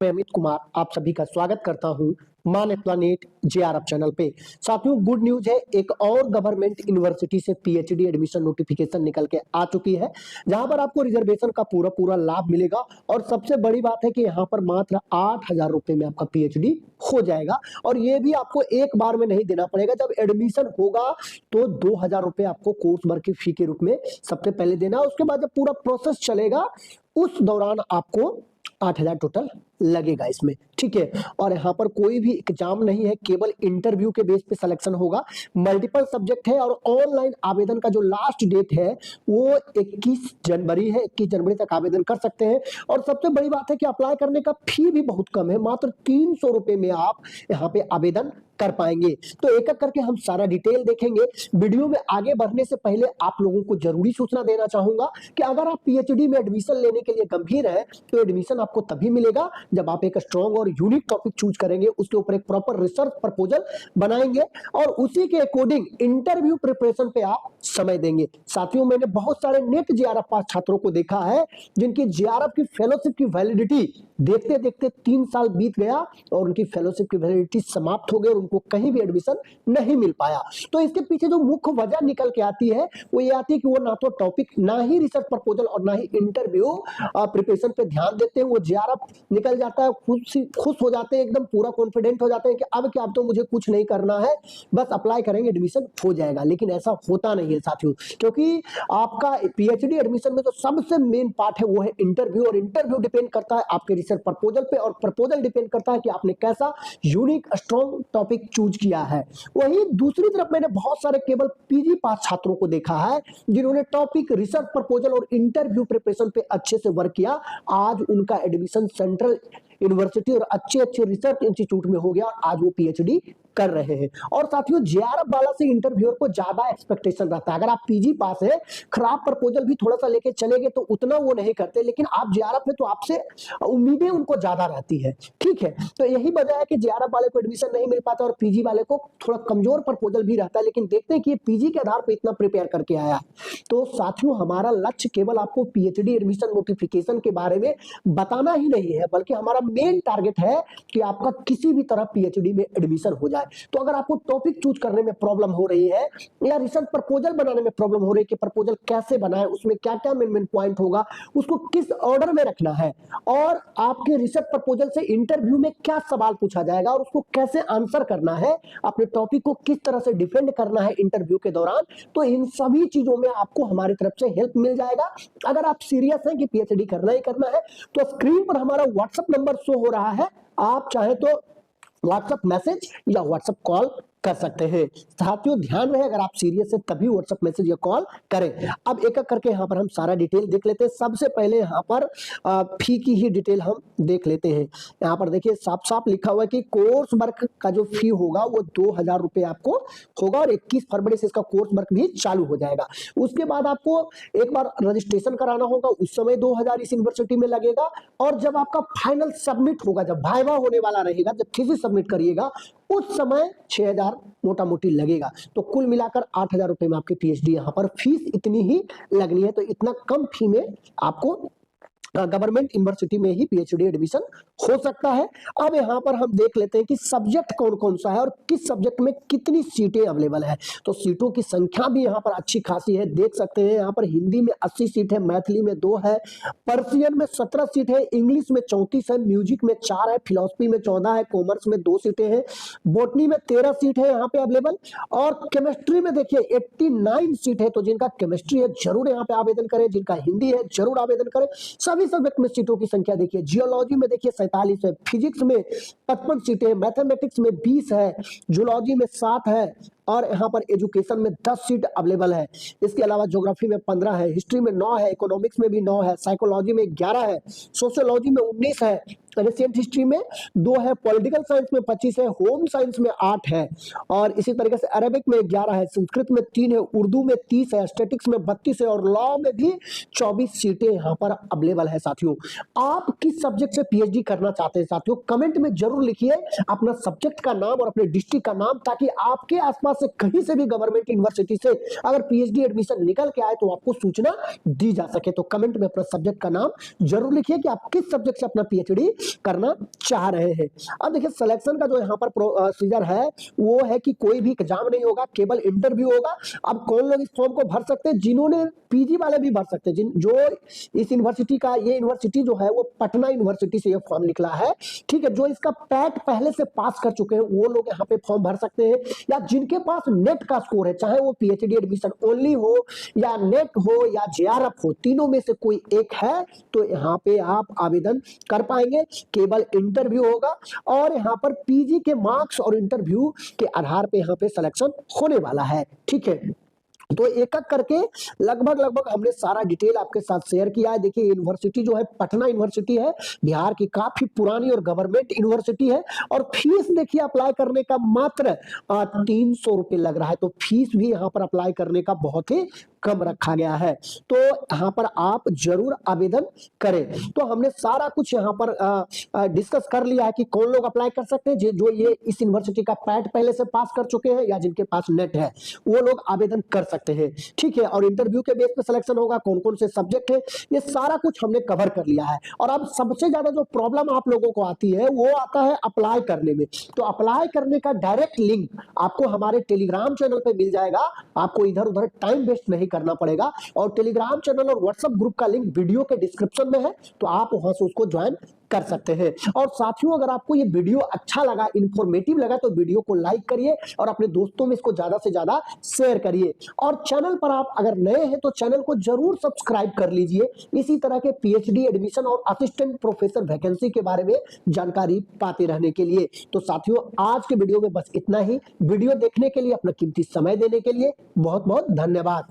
मैं अमित कुमार आप सभी का स्वागत करता हूं मान प्लानेट जेआरएफ चैनल पे। साथियों, गुड न्यूज है, एक और गवर्नमेंट यूनिवर्सिटी से पीएचडी एडमिशन नोटिफिकेशन निकल के आ चुकी है, जहां पर आपको रिजर्वेशन का पूरा लाभ मिलेगा। और सबसे बड़ी बात है कि यहां पर मात्र 8,000 रुपए में आपका पीएचडी हो जाएगा। और ये भी आपको एक बार में नहीं देना पड़ेगा, जब एडमिशन होगा तो 2,000 रुपए आपको कोर्स भर की फी के रूप में सबसे पहले देना। उसके बाद जब पूरा प्रोसेस चलेगा उस दौरान आपको 8,000 टोटल लगेगा इसमें, ठीक है। और यहाँ पर कोई भी एग्जाम नहीं है, केवल इंटरव्यू के बेस पे सिलेक्शन होगा। मल्टीपल सब्जेक्ट है और ऑनलाइन आवेदन का जो लास्ट डेट है वो 21 जनवरी है। 21 जनवरी तक आवेदन कर सकते हैं। और सबसे बड़ी बात है कि अप्लाई करने का फी भी बहुत कम है, मात्र 300 रुपए में आप यहाँ पे आवेदन कर पाएंगे। तो एक एक करके हम सारा डिटेल देखेंगे। वीडियो में आगे बढ़ने से पहले आप लोगों को जरूरी सूचना देना चाहूंगा कि अगर आप पीएचडी में एडमिशन लेने के लिए गंभीर है तो एडमिशन आपको तभी मिलेगा जब आप एक स्ट्रॉन्ग और यूनिक टॉपिक चूज करेंगे, उसके ऊपर एक प्रॉपर रिसर्च प्रपोजल बनाएंगे और उसी के अकॉर्डिंग इंटरव्यू प्रिपरेशन पे आप समय देंगे। साथियों, मैंने बहुत सारे नेट जेआरएफ पास छात्रों को देखा है जिनकी जेआरएफ की फेलोशिप की वैलिडिटी देखते देखते 3 साल बीत गया और उनकी फेलोशिप की वैलिडिटी समाप्त हो गई और उनको कहीं भी एडमिशन नहीं मिल पाया। तो इसके पीछे जो मुख्य वजह निकल के आती है वो ये आती है कि वो ना तो टॉपिक, ना ही रिसर्च प्रपोजल और ना ही इंटरव्यू प्रिपरेशन पे ध्यान देते हैं। वो जेआरएफ निकल जाता है, खुश हो जाते हैं, एकदम पूरा कॉन्फिडेंट हो जाते हैं कि अब क्या, अब तो मुझे कुछ नहीं करना है, बस अप्लाई करेंगे एडमिशन हो जाएगा। लेकिन ऐसा होता नहीं है साथियों, क्योंकि आपका पीएचडी एडमिशन में जो सबसे मेन पार्ट है वो है इंटरव्यू। और इंटरव्यू डिपेंड करता है आपके रिसर्च प्रपोजल पे और प्रपोजल डिपेंड करता है कि आपने कैसा यूनिक स्ट्रॉन्ग टॉपिक चूज किया है। वहीं दूसरी तरफ मैंने बहुत सारे केवल पीजी पास छात्रों को देखा है जिन्होंने टॉपिक, रिसर्च प्रपोजल और इंटरव्यू प्रिपरेशन पे अच्छे से वर्क किया। आज उनका एडमिशन सेंट्रल यूनिवर्सिटी और अच्छे रिसर्च इंस्टीट्यूट में हो गया और आज वो पीएचडी कर रहे हैं। और साथियों, जेआरएफ वाला से इंटरव्यूअर को ज्यादा एक्सपेक्टेशन रहता है। अगर आप पीजी पास है, खराब प्रपोजल भी थोड़ा सा लेके चलेंगे तो उतना वो नहीं करते, लेकिन आप जेआरएफ है तो आपसे उम्मीदें उनको ज्यादा रहती है, ठीक है। तो यही वजह है कि जेआरएफ वाले को एडमिशन नहीं मिल पाता और पीजी वाले को थोड़ा कमजोर प्रपोजल भी रहता है। लेकिन देखते हैं कि ये पीजी के आधार पर इतना प्रिपेयर करके आया है। तो साथियों, हमारा लक्ष्य केवल आपको पीएचडी एडमिशन नोटिफिकेशन के बारे में बताना ही नहीं है, बल्कि हमारा मेन टारगेट है कि आपका किसी भी तरह पीएचडी में एडमिशन हो जाए। तो अगर आपको टॉपिक चूज करने में प्रॉब्लम हो रही है या रिसर्च प्रपोजल बनाने में प्रॉब्लम हो रही है कि प्रपोजल कैसे बनाए, उसमें क्या क्या मेन पॉइंट होगा, उसको किस ऑर्डर में रखना है, और आपके रिसर्च प्रपोजल से इंटरव्यू में क्या सवाल पूछा जाएगा और उसको कैसे आंसर करना है, अपने टॉपिक को किस तरह से डिफेंड करना है इंटरव्यू के दौरान, तो इन सभी चीजों में आपको हमारी तरफ से हेल्प मिल जाएगा। अगर आप सीरियस हैं कि पीएचडी करना ही करना है तो स्क्रीन पर हमारा व्हाट्सएप नंबर शो हो रहा है, आप चाहे तो व्हाट्सएप मैसेज या व्हाट्सएप कॉल कर सकते हैं। साथियों, ध्यान रहे, अगर आप सीरियस है तभी व्हाट्सएप मैसेज या कॉल करें। अब एक एक करके यहाँ पर हम सारा डिटेल देख लेते हैं। सबसे पहले यहाँ पर फी की ही डिटेल हम देख लेते हैं। यहाँ पर देखिए साफ साफ लिखा हुआ है कि कोर्स वर्क का जो फी होगा वो 2,000 रुपए आपको होगा और 21 फरवरी से इसका कोर्स वर्क भी चालू हो जाएगा। उसके बाद आपको एक बार रजिस्ट्रेशन कराना होगा, उस समय 2,000 इस यूनिवर्सिटी में लगेगा। और जब आपका फाइनल सबमिट होगा, जब वाइवा होने वाला रहेगा, जब थीसिस सबमिट करिएगा, उस समय 6,000 मोटा मोटी लगेगा। तो कुल मिलाकर 8,000 रुपए में आपकी पीएचडी, यहाँ पर फीस इतनी ही लगनी है। तो इतना कम फी में आपको गवर्नमेंट यूनिवर्सिटी में ही पीएचडी एडमिशन हो सकता है। अब यहाँ पर हम देख लेते हैं कि सब्जेक्ट कौन कौन सा है और किस सब्जेक्ट में कितनी सीटें अवेलेबल है। तो सीटों की संख्या भी यहाँ पर अच्छी खासी है, देख सकते हैं। यहाँ पर हिंदी में 80 सीट है, मैथिली में 2 है, पर्सियन में 17 सीट है, इंग्लिश में 34 है, म्यूजिक में 4 है, फिलोसफी में 14 है, कॉमर्स में 2 सीटें हैं, बॉटनी में 13 सीट है यहाँ पे अवेलेबल, और केमिस्ट्री में देखिए 89 सीट है। तो जिनका केमिस्ट्री है जरूर यहाँ पे आवेदन करें, जिनका हिंदी है जरूर आवेदन करें। सभी सब्जेक्ट में सीटों की संख्या देखिए, जियोलॉजी में देखिए 47 है, फिजिक्स में 55 सीटें, मैथमेटिक्स में 20 है, जूलॉजी में 7 है, और यहाँ पर एजुकेशन में 10 सीट अवेलेबल है। इसके अलावा ज्योग्राफी में 15 है, हिस्ट्री में 9 है, इकोनॉमिक्स में भी 9 है, साइकोलॉजी में 11 है, सोशियोलॉजी में 19 है, एशियन हिस्ट्री में 2 है, पॉलिटिकल साइंस में 25 है, होम साइंस में 8 है, और इसी तरीके से अरबिक में 11 है, संस्कृत में 3 है, उर्दू में 30 है, स्टैटिक्स में 32 है, और लॉ में भी 24 सीटें यहाँ पर अवेलेबल है। साथियों, आप किस सब्जेक्ट से पीएचडी करना चाहते हैं साथियों, कमेंट में जरूर लिखिए अपना सब्जेक्ट का नाम और अपने डिस्ट्रिक्ट का नाम, ताकि आपके आसपास से कहीं से भी गवर्नमेंट यूनिवर्सिटी से अगर पीएचडी एडमिशन निकल के आए तो आपको सूचना दी जा सके। तो कमेंट में अपना सब्जेक्ट का नाम जरूर लिखिए कि आप किस सब्जेक्ट से अपना पीएचडी करना चाह रहे हैं। अब देखिए सिलेक्शन का जो यहाँ पर प्रोसीजर है वो है कि कोई भी एग्जाम नहीं होगा, केवल इंटरव्यू होगा। अब कौन लोग इस फॉर्म को भर सकते हैं? जिन्होंने पीजी वाले भी भर सकते हैं, जिन जो इस यूनिवर्सिटी का, ये यूनिवर्सिटी जो है वो पटना यूनिवर्सिटी से ये फॉर्म निकला है, ठीक है, जो इसका पैट पहले से पास कर चुके हैं वो लोग यहाँ पे फॉर्म भर सकते हैं, या जिनके पास नेट का स्कोर है, चाहे वो पीएचडी एडमिशन ओनली हो या नेट हो या जेआरएफ हो, तीनों में से कोई एक है तो यहाँ पे आप आवेदन कर पाएंगे। केवल इंटरव्यू होगा और यहाँ पर पीजी के मार्क्स और इंटरव्यू के आधार पे यहाँ पे सिलेक्शन होने वाला है, ठीक है। तो एक एक करके लगभग हमने सारा डिटेल आपके साथ शेयर किया है। देखिए यूनिवर्सिटी जो है पटना यूनिवर्सिटी है, बिहार की काफी पुरानी और गवर्नमेंट यूनिवर्सिटी है, और फीस देखिए अप्लाई करने का मात्र 300 रुपए लग रहा है। तो फीस भी यहाँ पर अप्लाई करने का बहुत ही कम रखा गया है, तो यहाँ पर आप जरूर आवेदन करें। तो हमने सारा कुछ यहाँ पर डिस्कस कर लिया है कि कौन लोग अप्लाई कर सकते हैं, जो ये इस यूनिवर्सिटी का पैट पहले से पास कर चुके हैं या जिनके पास नेट है वो लोग आवेदन कर सकते हैं, ठीक है। और इंटरव्यू के बेस पे सिलेक्शन होगा, कौन कौन से सब्जेक्ट है, ये सारा कुछ हमने कवर कर लिया है। और अब सबसे ज्यादा जो प्रॉब्लम आप लोगों को आती है वो आता है अप्लाई करने में। तो अप्लाई करने का डायरेक्ट लिंक आपको हमारे टेलीग्राम चैनल पे मिल जाएगा, आपको इधर उधर टाइम वेस्ट नहीं करना पड़ेगा। और टेलीग्राम चैनल और व्हाट्सएप ग्रुप का लिंक वीडियो के डिस्क्रिप्शन में है, तो आप वहां से उसको ज्वाइन कर सकते हैं। और साथियों अगर आपको ये वीडियो अच्छा लगा, इंफॉर्मेटिव लगा, तो वीडियो को लाइक करिए और अपने दोस्तों में इसको ज्यादा से ज्यादा शेयर करिए। और चैनल पर आप अगर नए हैं तो चैनल को जरूर सब्सक्राइब कर लीजिए, इसी तरह के पीएचडी एडमिशन और असिस्टेंट प्रोफेसर वैकेंसी के बारे में जानकारी पाते रहने के लिए। तो साथियों आज के वीडियो में बस इतना ही। वीडियो देखने के लिए, अपना कीमती समय देने के लिए बहुत बहुत धन्यवाद।